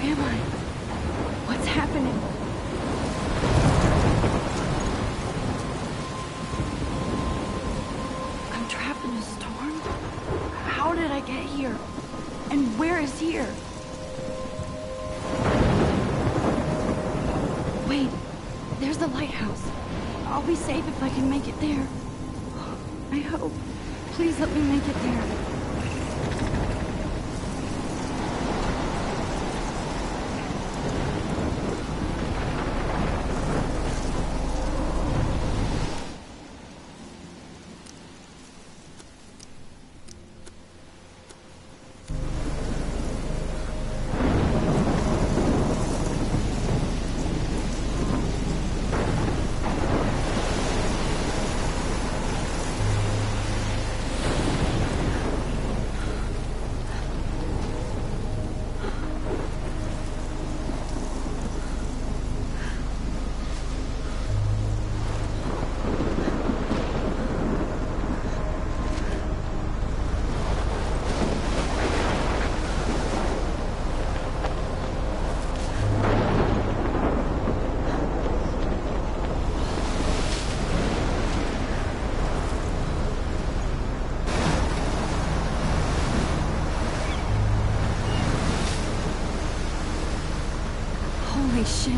am I? What's happening? I'm trapped in a storm? How did I get here? And where is here? Wait, there's the lighthouse. I'll be safe if I can make it there. I hope. Please let me make it there. Holy shit.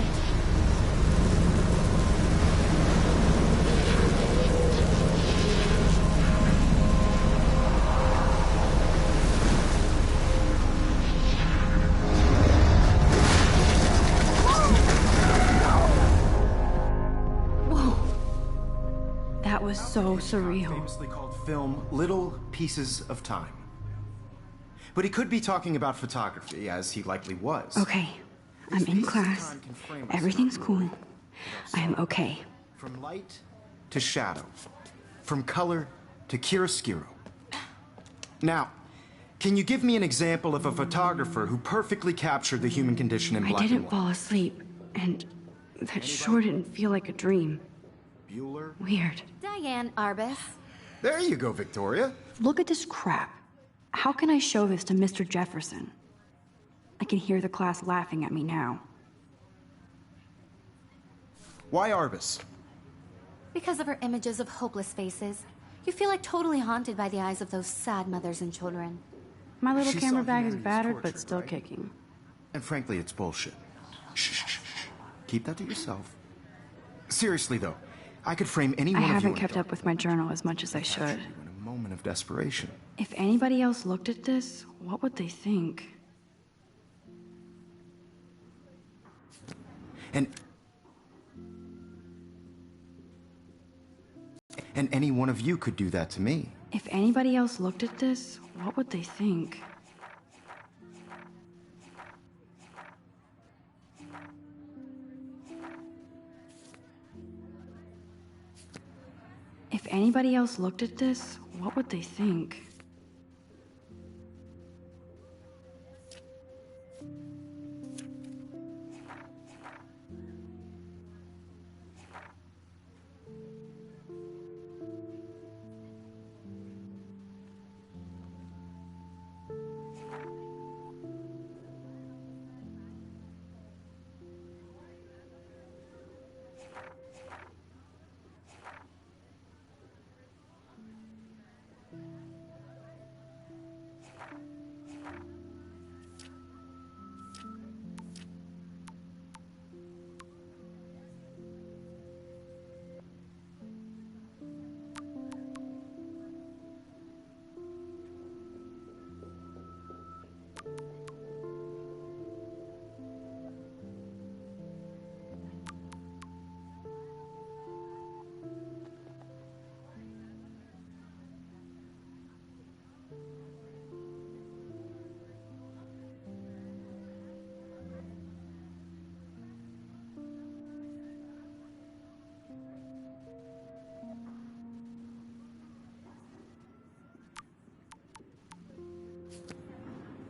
Whoa. That was so surreal. Famously called film Little Pieces of Time. But he could be talking about photography, as he likely was. Okay. I'm in class. Everything's cool. I am okay. From light to shadow. From color to chiaroscuro. Now, can you give me an example of a photographer who perfectly captured the human condition in black and white? I didn't fall asleep, and that sure didn't feel like a dream. Bueller? Weird. Diane Arbus. There you go, Victoria. Look at this crap. How can I show this to Mr. Jefferson? I can hear the class laughing at me now. Why Arbus? Because of her images of hopeless faces. You feel like totally haunted by the eyes of those sad mothers and children. My little She camera saw bag is humanity's battered, torture, but still right? kicking. And frankly, it's bullshit. Shh, shh, shh, shh. Keep that to yourself. Seriously, though, I could frame any one I of you haven't in a kept up with my journal as much as I should. in a moment of desperation. If anybody else looked at this, what would they think? And any one of you could do that to me. If anybody else looked at this, what would they think? If anybody else looked at this, what would they think?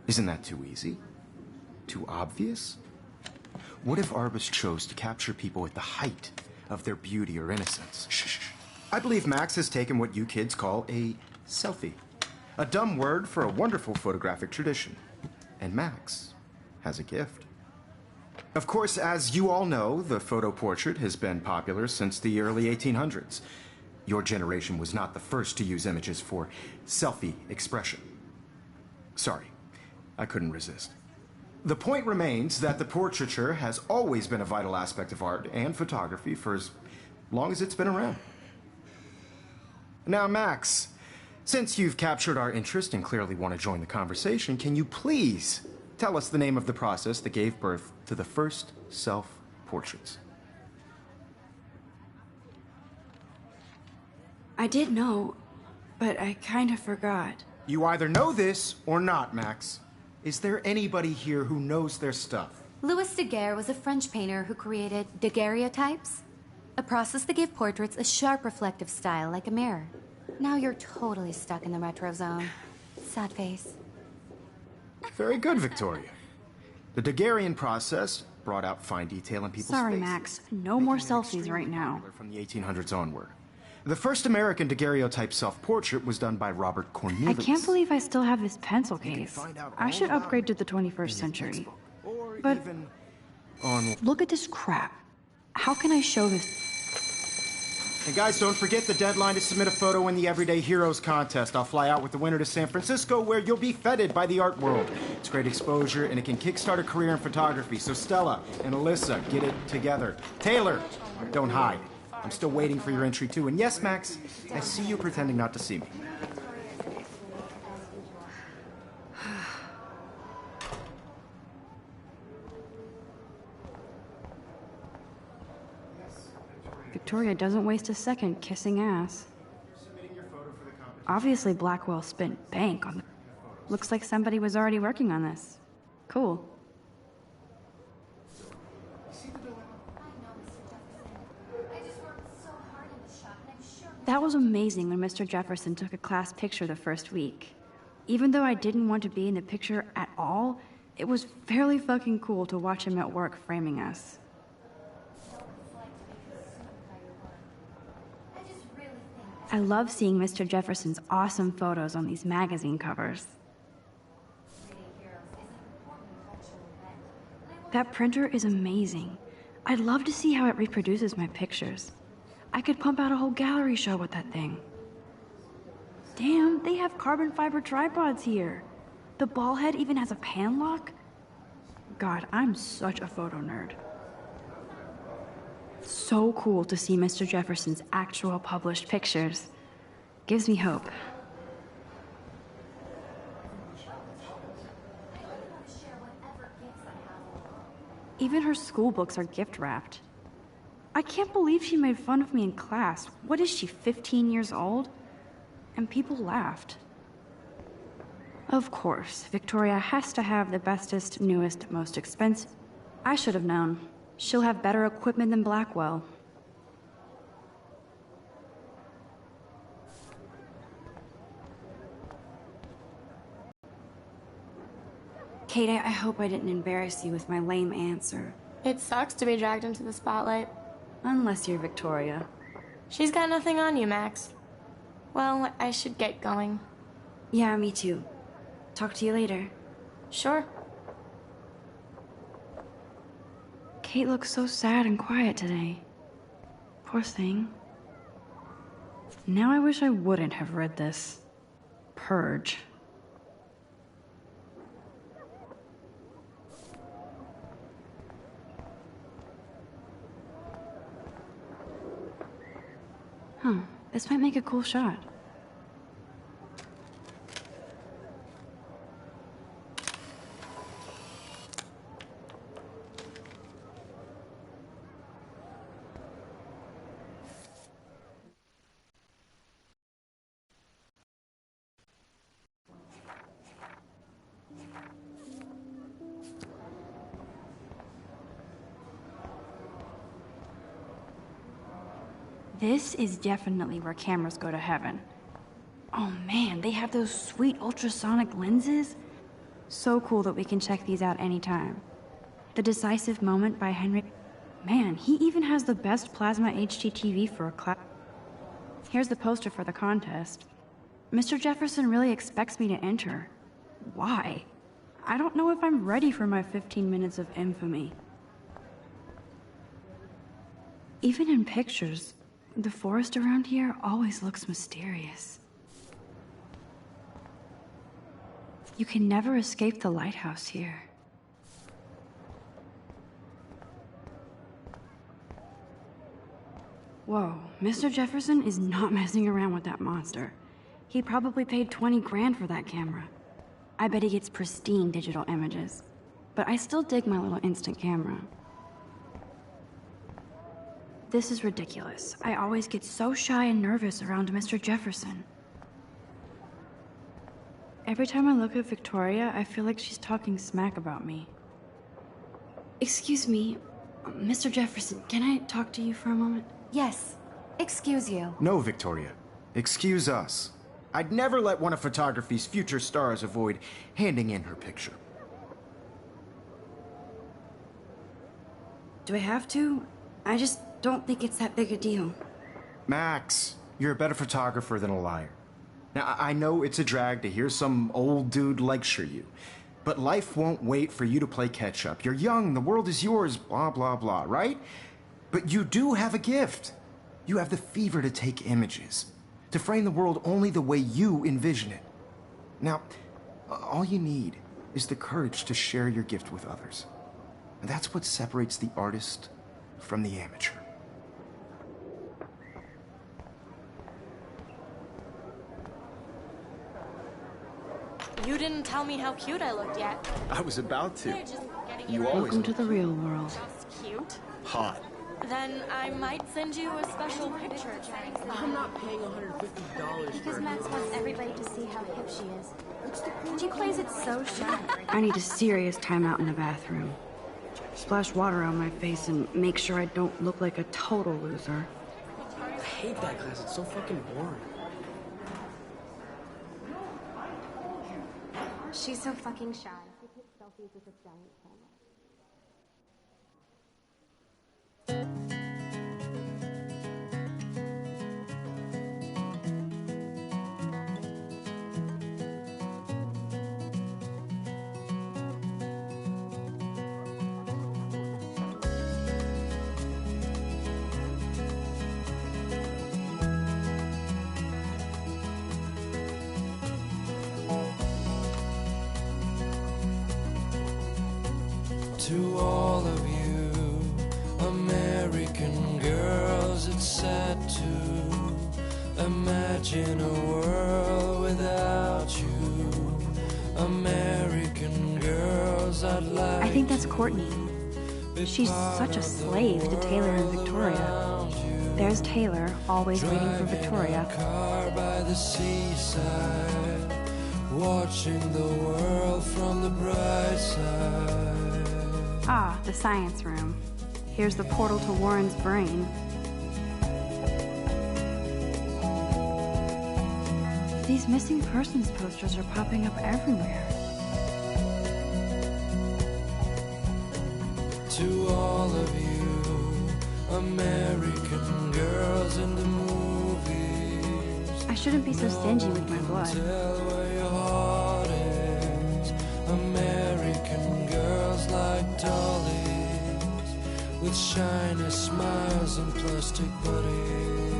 Isn't that too easy? Too obvious? What if Arbus chose to capture people at the height of their beauty or innocence? Shh. I believe Max has taken what you kids call a selfie. A dumb word for a wonderful photographic tradition. And Max has a gift. Of course, as you all know, the photo portrait has been popular since the early 1800s. Your generation was not the first to use images for selfie expression. Sorry, I couldn't resist. The point remains that the portraiture has always been a vital aspect of art and photography for as long as it's been around. Now, Max, since you've captured our interest and clearly want to join the conversation, can you please tell us the name of the process that gave birth to the first self-portraits? I did know, but I kind of forgot. You either know this or not, Max. Is there anybody here who knows their stuff? Louis Daguerre was a French painter who created daguerreotypes, a process that gave portraits a sharp reflective style like a mirror. Now you're totally stuck in the retro zone. Sad face. Very good, Victoria. The Daguerrean process brought out fine detail in people's Sorry, faces, Max. No more making it selfies extremely right now. popular from the 1800s onward. The first American daguerreotype self-portrait was done by Robert Cornelius. I can't believe I still have this pencil You can case. find out I all should about upgrade it to the in 21st his century. textbook, or But- even on... Look at this crap. How can I show this? And guys, don't forget the deadline to submit a photo in the Everyday Heroes contest. I'll fly out with the winner to San Francisco, where you'll be feted by the art world. It's great exposure, and it can kickstart a career in photography. So Stella and Alyssa, get it together. Taylor, don't hide. I'm still waiting for your entry, too. And yes, Max, I see you pretending not to see me. Victoria doesn't waste a second kissing ass. Obviously, Blackwell spent bank on the... Looks like somebody was already working on this. Cool. That was amazing when Mr. Jefferson took a class picture the first week. Even though I didn't want to be in the picture at all, it was fairly fucking cool to watch him at work framing us. I love seeing Mr. Jefferson's awesome photos on these magazine covers. That printer is amazing. I'd love to see how it reproduces my pictures. I could pump out a whole gallery show with that thing. Damn, they have carbon fiber tripods here. The ball head even has a pan lock. God, I'm such a photo nerd. So cool to see Mr. Jefferson's actual published pictures. Gives me hope. Even her school books are gift wrapped. I can't believe she made fun of me in class. What is she, 15 years old? And people laughed. Of course, Victoria has to have the bestest, newest, most expensive. I should have known. She'll have better equipment than Blackwell. Kate, I hope I didn't embarrass you with my lame answer. It sucks to be dragged into the spotlight. Unless you're Victoria. She's got nothing on you, Max. Well, I should get going. Yeah, me too. Talk to you later. Sure. Kate looks so sad and quiet today. Poor thing. Now I wish I wouldn't have read this. Purge. Huh, this might make a cool shot. This is definitely where cameras go to heaven. Oh man, they have those sweet ultrasonic lenses. So cool that we can check these out anytime. The Decisive Moment by Henry... Man, he even has the best plasma HDTV for a class. Here's the poster for the contest. Mr. Jefferson really expects me to enter. Why? I don't know if I'm ready for my 15 minutes of infamy. Even in pictures, the forest around here always looks mysterious. You can never escape the lighthouse here. Whoa, Mr. Jefferson is not messing around with that monster. He probably paid 20 grand for that camera. I bet he gets pristine digital images. But I still dig my little instant camera. This is ridiculous. I always get so shy and nervous around Mr. Jefferson. Every time I look at Victoria, I feel like she's talking smack about me. Excuse me, Mr. Jefferson, can I talk to you for a moment? Yes. Excuse you. No, Victoria. Excuse us. I'd never let one of photography's future stars avoid handing in her picture. Do I have to? I just don't think it's that big a deal. Max, you're a better photographer than a liar. Now, I know it's a drag to hear some old dude lecture you, but life won't wait for you to play catch-up. You're young, the world is yours, blah, blah, blah, right? But you do have a gift. You have the fever to take images, to frame the world only the way you envision it. Now, all you need is the courage to share your gift with others. And that's what separates the artist from the amateur. You didn't tell me how cute I looked yet. I was about to. You're just getting You it always Welcome to the real world. just cute. hot. Then I might send you a special picture. I'm not paying $150 Because for Max wants everybody to see how hip she is. She plays it so shy. I need a serious timeout in the bathroom. Splash water on my face and make sure I don't look like a total loser. I hate that class. It's so fucking boring. She's so fucking shy. She takes selfies with a giant camera. To all of you American girls, it's sad to imagine a world without you. American girls, I'd like I think that's Courtney. She's such a slave to Taylor and Victoria. There's Taylor, always waiting for Victoria. car by the seaside, watching the world from the bright side. Ah, the science room. Here's the portal to Warren's brain. These missing persons posters are popping up everywhere. To all of you American girls in the movies, I shouldn't be so stingy with my blood. tell where your heart is. American girls like dollies, with shiny smiles and plastic buddies.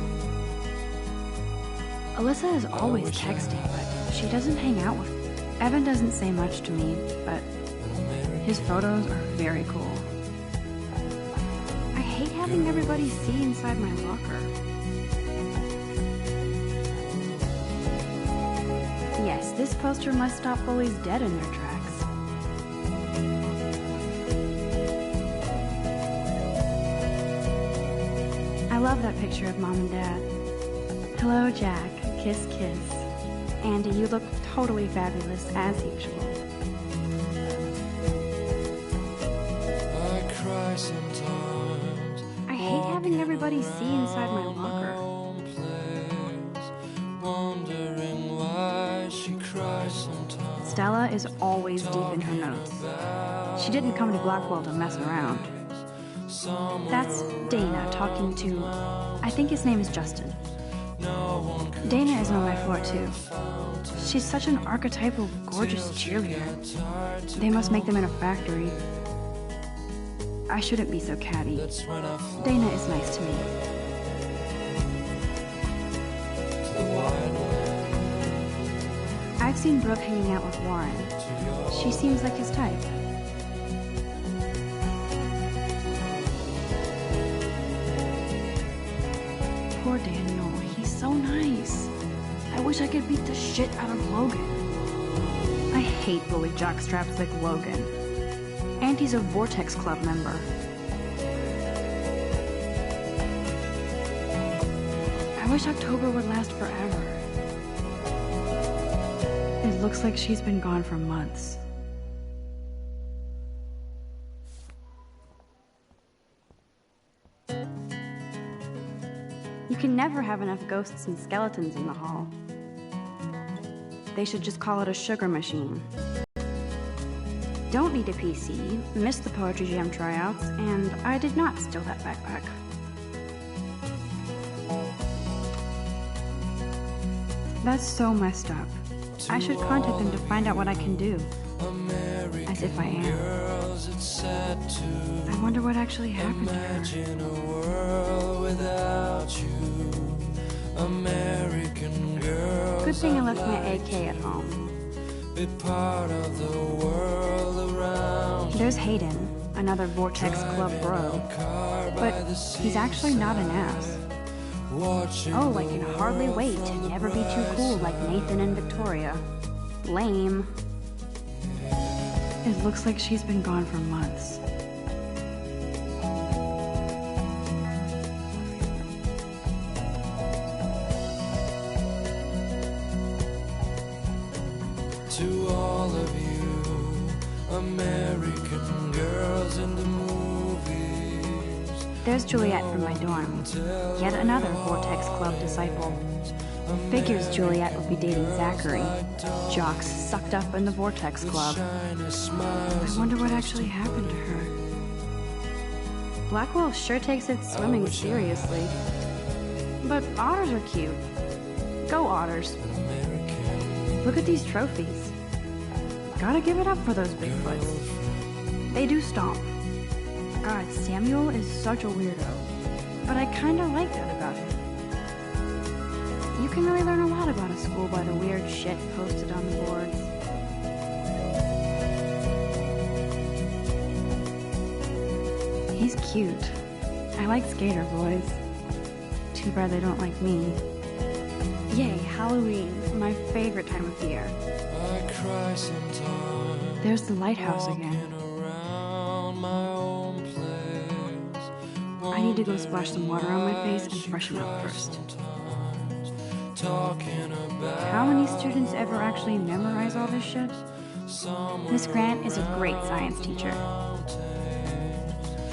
Alyssa is always texting, but she doesn't hang out with me. Evan doesn't say much to me, but his photos are very cool. I hate having everybody see inside my locker. Yes, this poster must stop bullies dead in their tracks. I love that picture of Mom and Dad. Hello, Jack. Kiss, kiss. Andy, you look totally fabulous, as usual. I cry sometimes. I hate having everybody see inside my locker. Wondering why she cries sometimes. Stella is always deep in her notes. She didn't come to Blackwell to mess around. That's Dana talking to... I think his name is Justin. Dana is on my floor, too. She's such an archetypal, gorgeous cheerleader. They must make them in a factory. I shouldn't be so catty. That's when I fly Dana is nice to me. to the wide world. I've seen Brooke hanging out with Warren. She seems like his type. Poor Daniel, he's so nice. I wish I could beat the shit out of Logan. I hate bully jockstraps like Logan. And he's a Vortex Club member. I wish October would last forever. It looks like she's been gone for months. You can never have enough ghosts and skeletons in the hall. They should just call it a sugar machine. Don't need a PC, missed the Poetry Jam tryouts, and I did not steal that backpack. That's so messed up. I should contact them to find out what I can do. As if I am. Girls, it's sad to I wonder what actually happened to her. imagine a world without you. American girls, Good thing I left my AK at home. be part of the world around you. There's Hayden, another Vortex Club bro. But he's actually not an ass. Watching Oh, I can hardly wait to never be too cool like Nathan and Victoria. Lame. It looks like she's been gone for months. to all of you American girls in the movies. There's Juliet from my dorm. Yet another Vortex Club disciple. Figures Juliet would be dating Zachary. Jocks sucked up in the Vortex Club. Shiny smiles I wonder what actually happened to her. Blackwell sure takes its swimming seriously. But otters are cute. Go otters. Look at these trophies. Gotta give it up for those Bigfoots. They do stomp. God, Samuel is such a weirdo. But I kinda like that about him. You can really learn a lot about a school by the weird shit posted on the boards. He's cute. I like skater boys. Too bad they don't like me. Yay, Halloween, my favorite time of year. I cry sometimes. There's the lighthouse again. Walking around my own place. I need to go splash some water on my face and freshen up first. Sometimes talking about How many students ever actually memorize all this shit? Miss Grant is a great science teacher.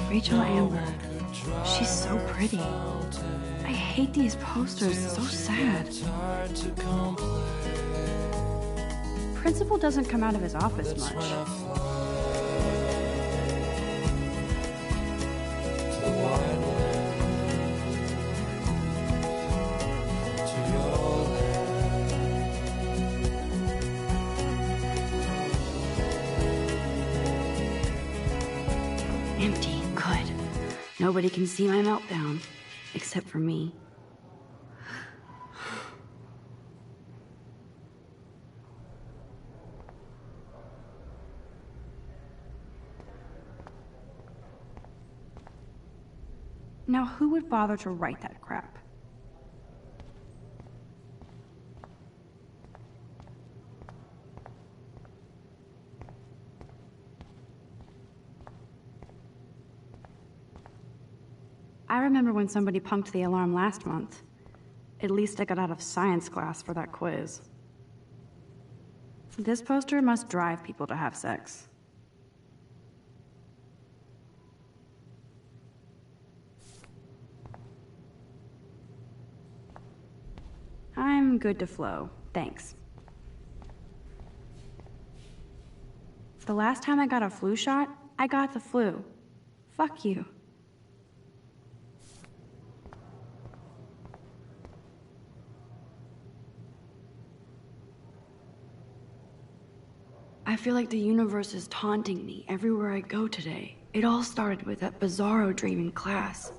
Rachel Amber. She's so pretty. I hate these posters, so sad. hard to complain. Principal doesn't come out of his office much. To the wide world, to your land. Empty, good. Nobody can see my meltdown, except for me. Now, who would bother to write that crap? I remember when somebody punked the alarm last month. At least I got out of science class for that quiz. This poster must drive people to have sex. I'm good to flow, thanks. The last time I got a flu shot, I got the flu. Fuck you. I feel like the universe is taunting me everywhere I go today, It all started with that bizarro dream in class.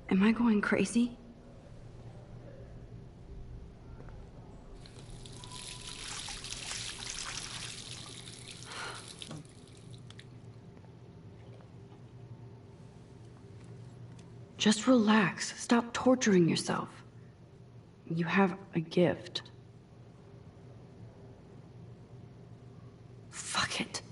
Am I going crazy? Just relax. Stop torturing yourself. You have a gift. Fuck it.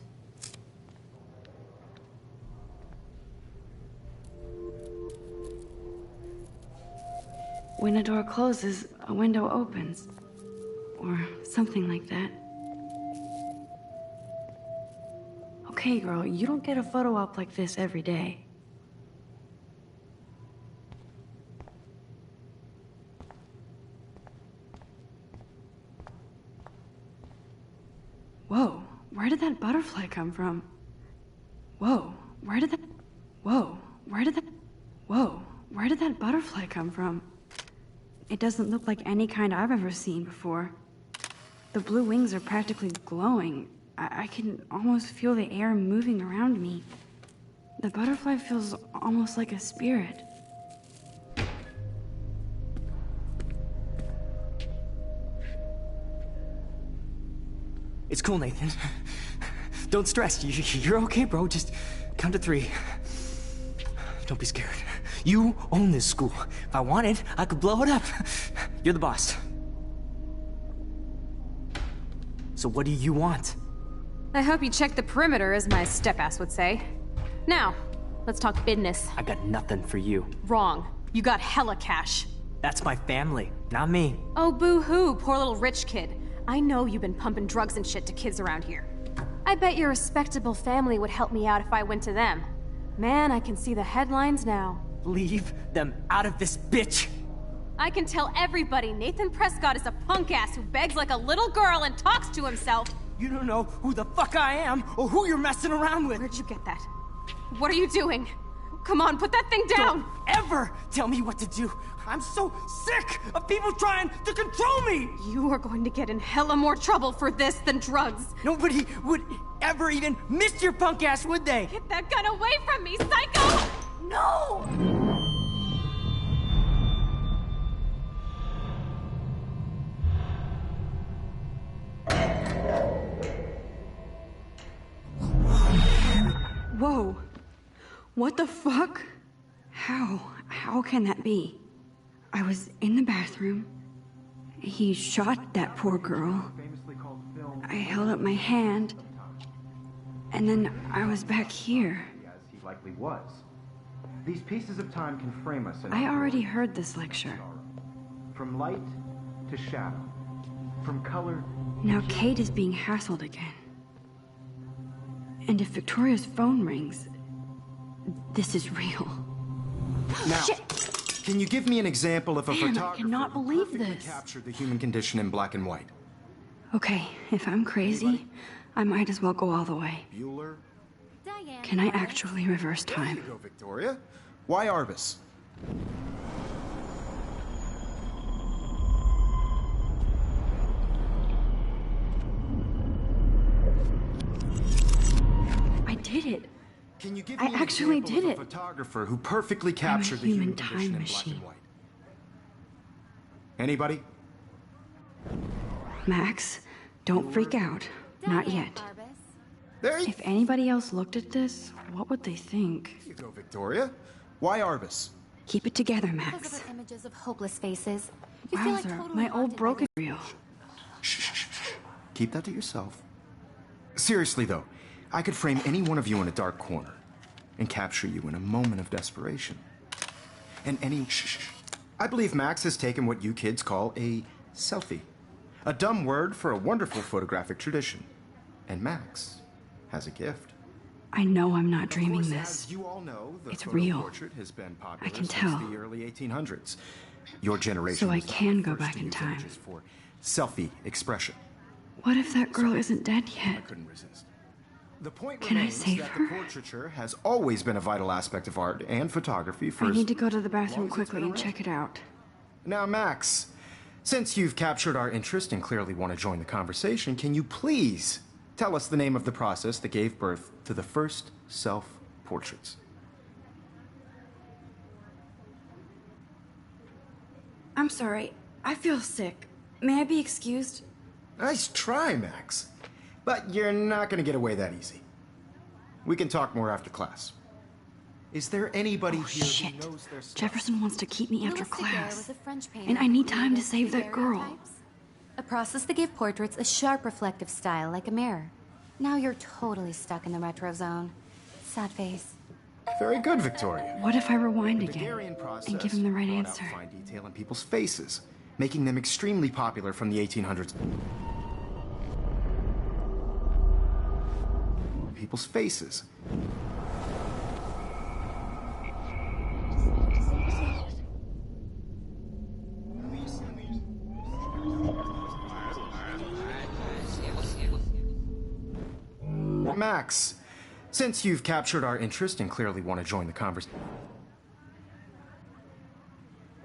When a door closes, a window opens. Or something like that. Okay, girl, you don't get a photo op like this every day. Whoa, where did that butterfly come from? Whoa, where did that... Whoa, where did that... Whoa, where did that butterfly come from? It doesn't look like any kind I've ever seen before. The blue wings are practically glowing. I can almost feel the air moving around me. The butterfly feels almost like a spirit. It's cool, Nathan. Don't stress. You're okay, bro. Just count to 3. Don't be scared. You own this school. If I wanted, I could blow it up. You're the boss. So what do you want? I hope you checked the perimeter, as my step-ass would say. Now, let's talk business. I got nothing for you. Wrong. You got hella cash. That's my family, not me. Oh, boo-hoo, poor little rich kid. I know you've been pumping drugs and shit to kids around here. I bet your respectable family would help me out if I went to them. Man, I can see the headlines now. Leave them out of this bitch! I can tell everybody Nathan Prescott is a punk ass who begs like a little girl and talks to himself. You don't know who the fuck I am or who you're messing around with. Where'd you get that? What are you doing? Come on, put that thing down! Don't ever tell me what to do! I'm so sick of people trying to control me! You are going to get in hella more trouble for this than drugs. Nobody would ever even miss your punk ass, would they? Get that gun away from me, psycho! No! Whoa. What the fuck? How can that be? I was in the bathroom. He shot that poor girl. I held up my hand. And then I was back here. As he likely was. These pieces of time can frame us in I already heard this lecture. From light to shadow. From color. Now Kate is being hassled again. And if Victoria's phone rings, this is real. Now, Shit. Can you give me an example of a Man, I photographer cannot who believe perfectly this. captured the human condition in black and white? Okay, if I'm crazy, I might as well go all the way. Bueller? Can I actually reverse There time? you go, Victoria. Why Arbus? I did it. Can you give I me an actually example did of a it. photographer who perfectly captured the human human time condition in black machine. and white? Anybody? Max, don't freak out. Not yet. There you If anybody else looked at this, what would they think? go, Victoria. Why Arbus? Keep it together, Because Max. of her images of hopeless faces. You feel like Wowzer, totally my old haunted by broken reel. Shh, shh, shh, shh. Keep that to yourself. Seriously, though, I could frame any one of you in a dark corner and capture you in a moment of desperation. And any... Shh, shh, shh. I believe Max has taken what you kids call a selfie. A dumb word for a wonderful photographic tradition. And Max has a gift. I know I'm not dreaming Of course, this. as you all know, the It's photo real. portrait has been popular I can since tell. the early 1800s. Your generation So I was not can the go first back to in use time. images for selfie expression. What if that girl isn't dead I yet? couldn't resist. The point Can I remains save that her? the portraiture has always been a vital aspect of art and photography for I as need to go to the bathroom long as it's quickly been and around. check it out. Now, Max, since you've captured our interest and clearly want to join the conversation, can you please Tell us the name of the process that gave birth to the first self-portraits. I'm sorry. I feel sick. May I be excused? Nice try, Max. But you're not gonna get away that easy. We can talk more after class. Is there anybody here Shit. who knows their stuff? Jefferson wants to keep me after Louis Daguerre class. was a French painter And I need who time to created save that girl. daguerreotypes, a process that gave portraits a sharp reflective style like a mirror. Now you're totally stuck in the retro zone. Sad face. Very good, Victoria. What if I rewind The again Daguerrean process and give him the right brought out answer? fine detail in people's faces, making them extremely popular from the 1800s. People's faces. Max, since you've captured our interest and clearly want to join the conversation.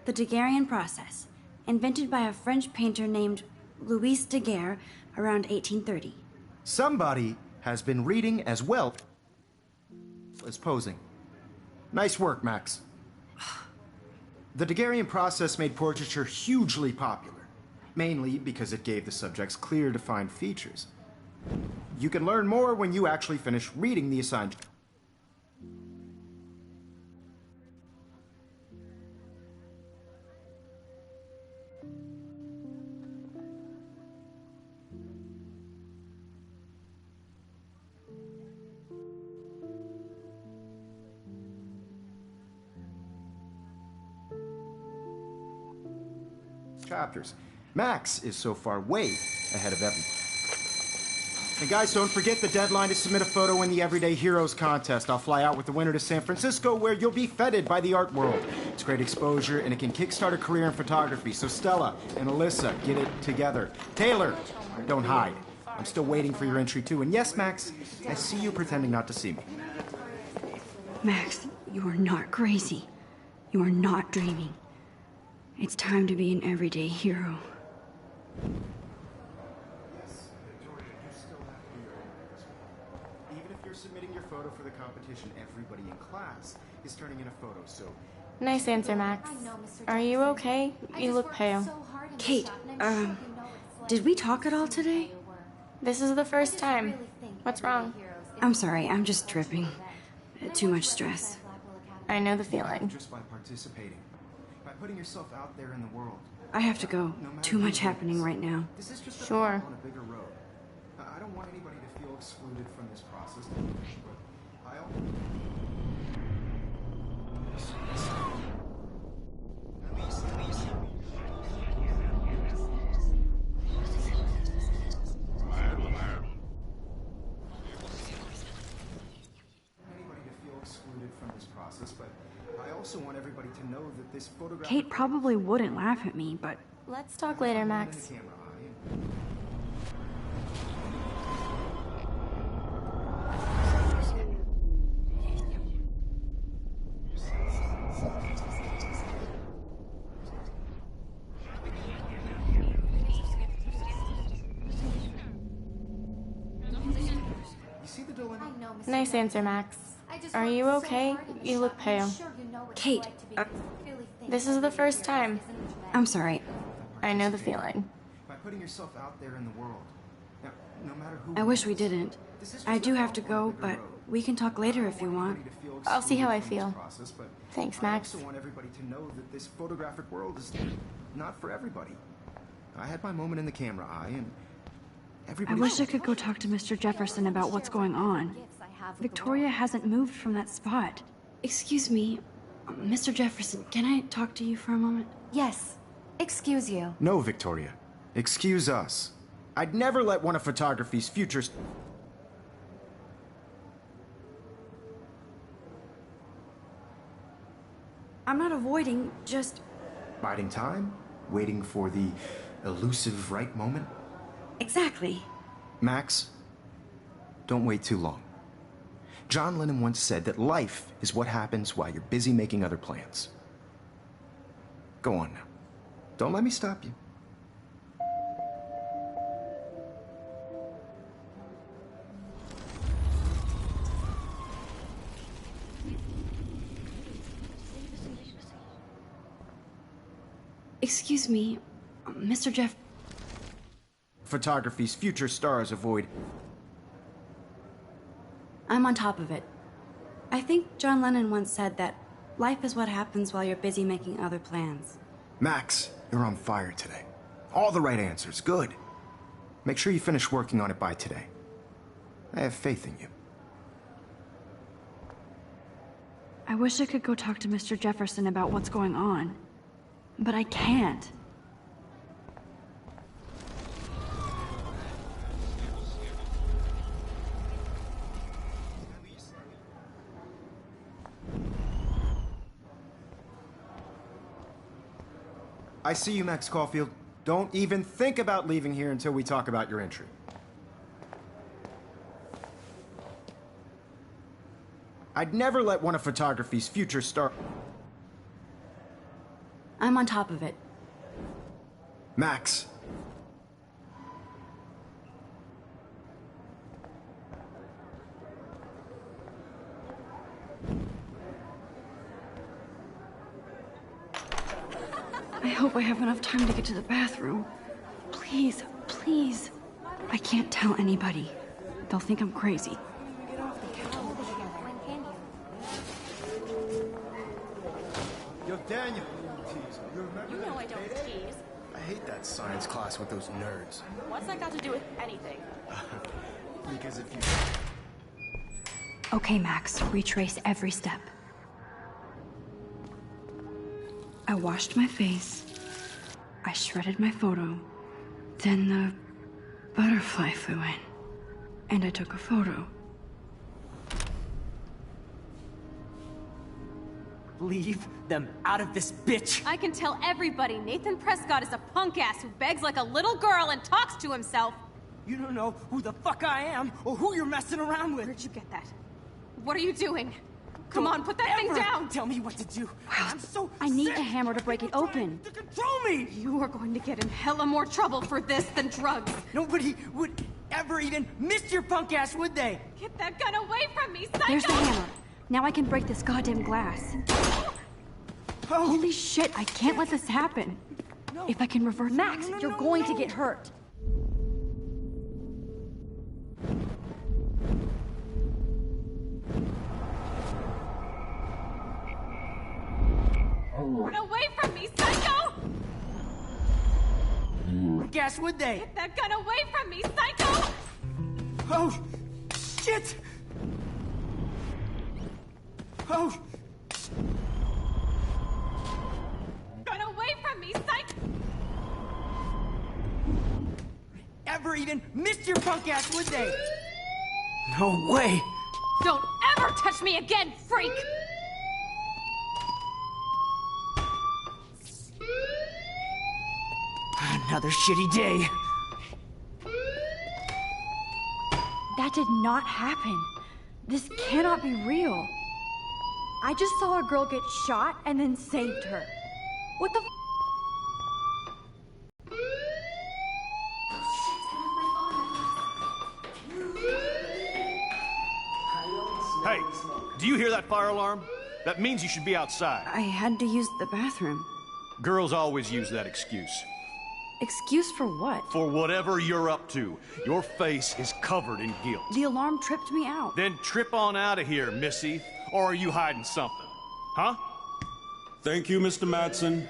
The Daguerrean process, invented by a French painter named Louis Daguerre around 1830. Somebody has been reading as well as posing. Nice work, Max. The Daguerrean process made portraiture hugely popular, mainly because it gave the subjects clear, defined features. You can learn more when you actually finish reading the assigned. Chapters. Max is so far way ahead of everyone. And guys, don't forget the deadline to submit a photo in the Everyday Heroes contest. I'll fly out with the winner to San Francisco, where you'll be feted by the art world. It's great exposure, and it can kickstart a career in photography. So Stella and Alyssa, get it together. Taylor, don't hide. I'm still waiting for your entry, too. And yes, Max, I see you pretending not to see me. Max, you are not crazy. You are not dreaming. It's time to be an everyday hero. Even if you're submitting your photo for the competition, everybody in class is turning in a photo, so... Nice answer, Max. Are you okay? You look pale. Kate, did we talk at all today? This is the first time. What's wrong? I'm sorry, I'm just tripping. Too much stress. I know the feeling. Just by participating, by putting yourself out there in the world. I have to go. Too much happening right now. This is just a Sure. step on a bigger road. I don't want anybody to feel excluded from this process, but I'll... Anybody to feel excluded from this process, but I also want everybody to know that this photograph... Kate probably wouldn't laugh at me, but Let's talk later, Max. Nice answer, Max. Are you okay? You look pale. Kate, This is the first time. I'm sorry. I know the feeling. By putting yourself out there in the world. Now, no matter who... I wish we didn't. I do have to go, but we can talk later if you want. I'll see how I feel. Thanks, Max. I also want everybody to know that this photographic world is not for everybody. I had my moment in the camera eye, and I everybody... wish I could go talk to Mr. Jefferson about what's going on. Victoria hasn't moved from that spot. Excuse me, Mr. Jefferson, can I talk to you for a moment? Yes. Excuse you. No, Victoria. Excuse us. I'd never let one of photography's futures... I'm not avoiding, just... Biding time? Waiting for the elusive right moment? Exactly. Max, don't wait too long. John Lennon once said that life is what happens while you're busy making other plans. Go on now. Don't let me stop you. Excuse me, Mr. Jeff... Photography's future stars avoid... I'm on top of it. I think John Lennon once said that life is what happens while you're busy making other plans. Max, you're on fire today. All the right answers, good. Make sure you finish working on it by today. I have faith in you. I wish I could go talk to Mr. Jefferson about what's going on, but I can't. I see you, Max Caulfield. Don't even think about leaving here until we talk about your entry. I'd never let one of photography's future stars... I'm on top of it. Max. I hope I have enough time to get to the bathroom. Please, please. I can't tell anybody. They'll think I'm crazy. Yo, Daniel. You remember You know I don't tease. I hate that science class with those nerds. What's that got to do with anything? Because if you... Okay, Max, retrace every step. I washed my face. I shredded my photo. Then the butterfly flew in. And I took a photo. Leave them out of this bitch! I can tell everybody Nathan Prescott is a punk ass who begs like a little girl and talks to himself. You don't know who the fuck I am or who you're messing around with. Where'd you get that? What are you doing? Come on, put that thing Ever down! Tell me what to do. Wow, I'm so I need sick. a hammer to break it People trying open. To control me! You are going to get in hella more trouble for this than drugs. Nobody would ever even miss your punk ass, would they? Get that gun away from me, psycho! There's the hammer. Now I can break this goddamn glass. Oh, Holy shit, I can't let this happen. If I can reverse... Max, you're going to get hurt. Get away from me, psycho! gas, would they? Get that gun away from me, psycho! Oh, shit! Oh, Run away from me, psycho! ever even missed your punk ass, would they? No way! Don't ever touch me again, freak! Another shitty day. That did not happen. This cannot be real. I just saw a girl get shot and then saved her. What the Hey, do you hear that fire alarm? That means you should be outside. I had to use the bathroom. Girls always use that excuse. Excuse for what? For whatever you're up to, your face is covered in guilt. The alarm tripped me out. Then trip on out of here, Missy. Or are you hiding something? Huh? Thank you, Mr. Madsen.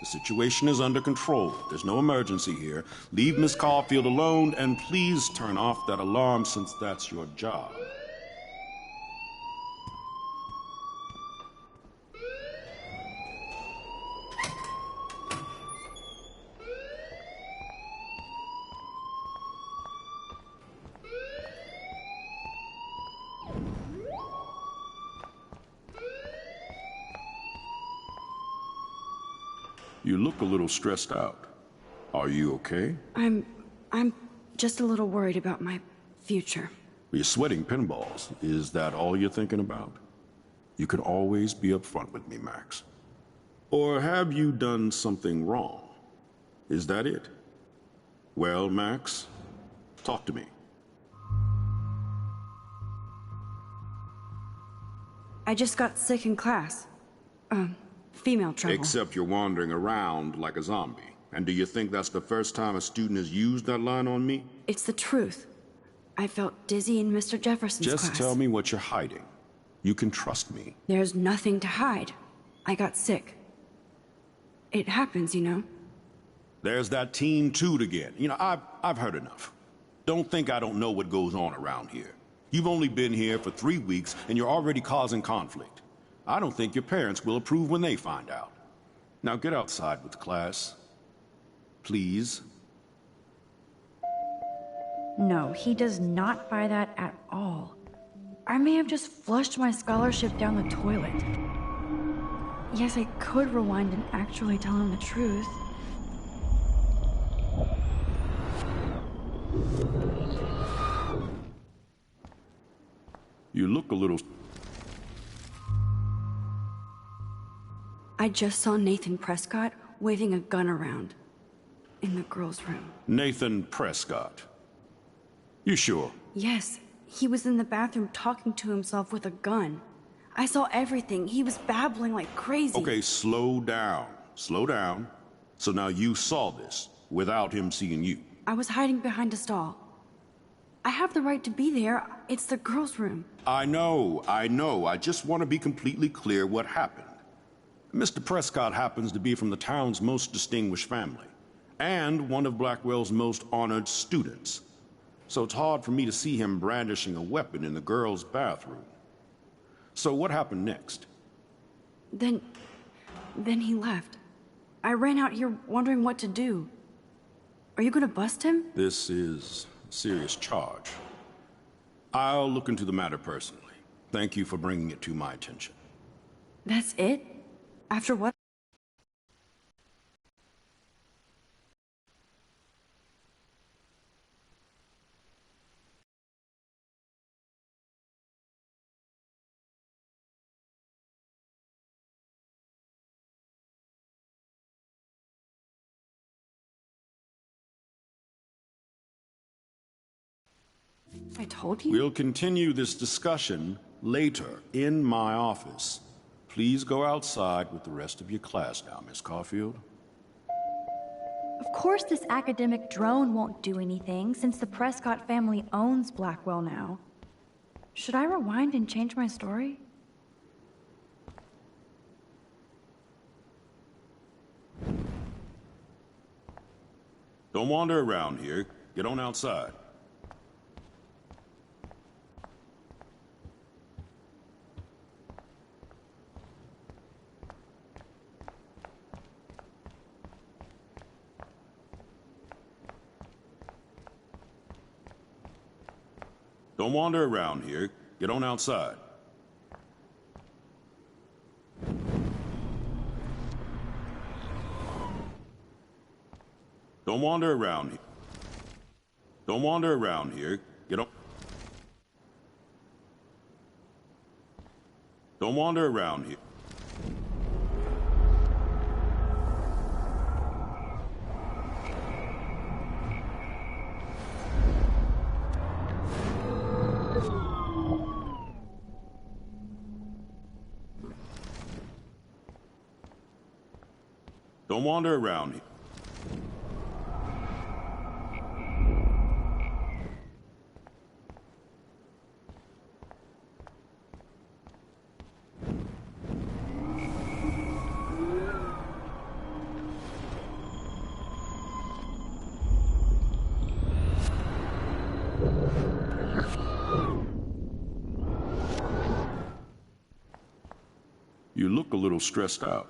The situation is under control. There's no emergency here. Leave Miss Caulfield alone, and please turn off that alarm since that's your job. You look a little stressed out. Are you okay? I'm just a little worried about my future. You're sweating pinballs. Is that all you're thinking about? You can always be upfront with me, Max. Or have you done something wrong? Is that it? Well, Max, talk to me. I just got sick in class. Female trouble. Except you're wandering around like a zombie. And do you think that's the first time a student has used that line on me? It's the truth. I felt dizzy in Mr. Jefferson's class. Just tell me what you're hiding. You can trust me. There's nothing to hide. I got sick. It happens, you know. There's that teen toot again. You know, I've heard enough. Don't think I don't know what goes on around here. You've only been here for 3 weeks, and you're already causing conflict. I don't think your parents will approve when they find out. Now get outside with the class. Please. No, he does not buy that at all. I may have just flushed my scholarship down the toilet. Yes, I could rewind and actually tell him the truth. You look a little... I just saw Nathan Prescott waving a gun around in the girls' room. Nathan Prescott. You sure? Yes, he was in the bathroom talking to himself with a gun. I saw everything. He was babbling like crazy. Okay, slow down. Slow down. So now you saw this without him seeing you. I was hiding behind a stall. I have the right to be there. It's the girls' room. I know. I just want to be completely clear what happened. Mr. Prescott happens to be from the town's most distinguished family, and one of Blackwell's most honored students. So it's hard for me to see him brandishing a weapon in the girls' bathroom. So what happened next? Then he left. I ran out here wondering what to do. Are you gonna bust him? This is a serious charge. I'll look into the matter personally. Thank you for bringing it to my attention. That's it? After what? I told you? We'll continue this discussion later in my office. Please go outside with the rest of your class now, Miss Caulfield. Of course this academic drone won't do anything, since the Prescott family owns Blackwell now. Should I rewind and change my story? Don't wander around here. Get on outside. Don't wander around here. Get on outside. Don't wander around here. Don't wander around here. Get on. Don't wander around here. Don't wander around here. You look a little stressed out.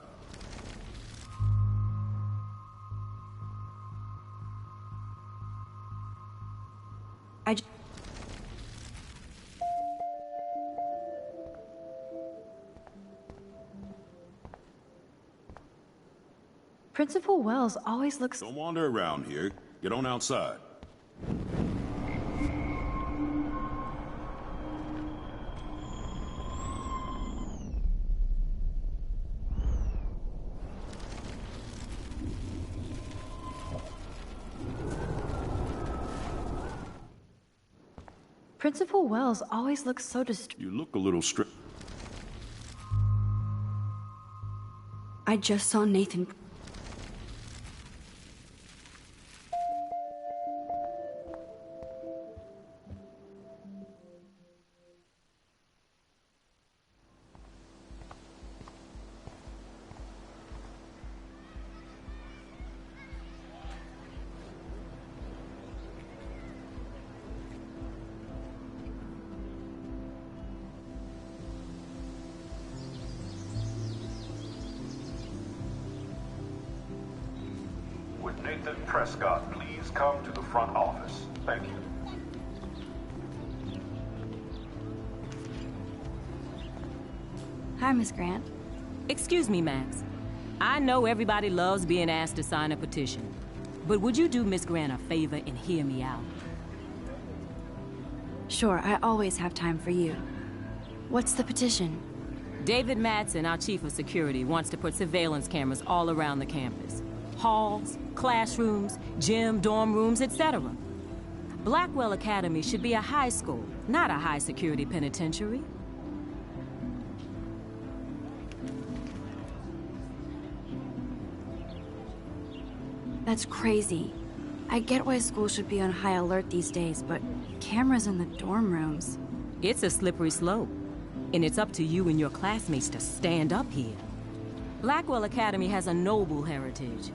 Principal Wells always looks... Don't wander around here. Get on outside. Principal Wells always looks so You look a little stressed. I just saw Nathan. With Nathan Prescott, please come to the front office. Thank you. Hi, Miss Grant. Excuse me, Max. I know everybody loves being asked to sign a petition, but would you do Miss Grant a favor and hear me out? Sure, I always have time for you. What's the petition? David Madsen, our chief of security, wants to put surveillance cameras all around the campus. Halls, classrooms, gym, dorm rooms, etc. Blackwell Academy should be a high school, not a high-security penitentiary. That's crazy. I get why schools should be on high alert these days, but cameras in the dorm rooms... It's a slippery slope, and it's up to you and your classmates to stand up here. Blackwell Academy has a noble heritage.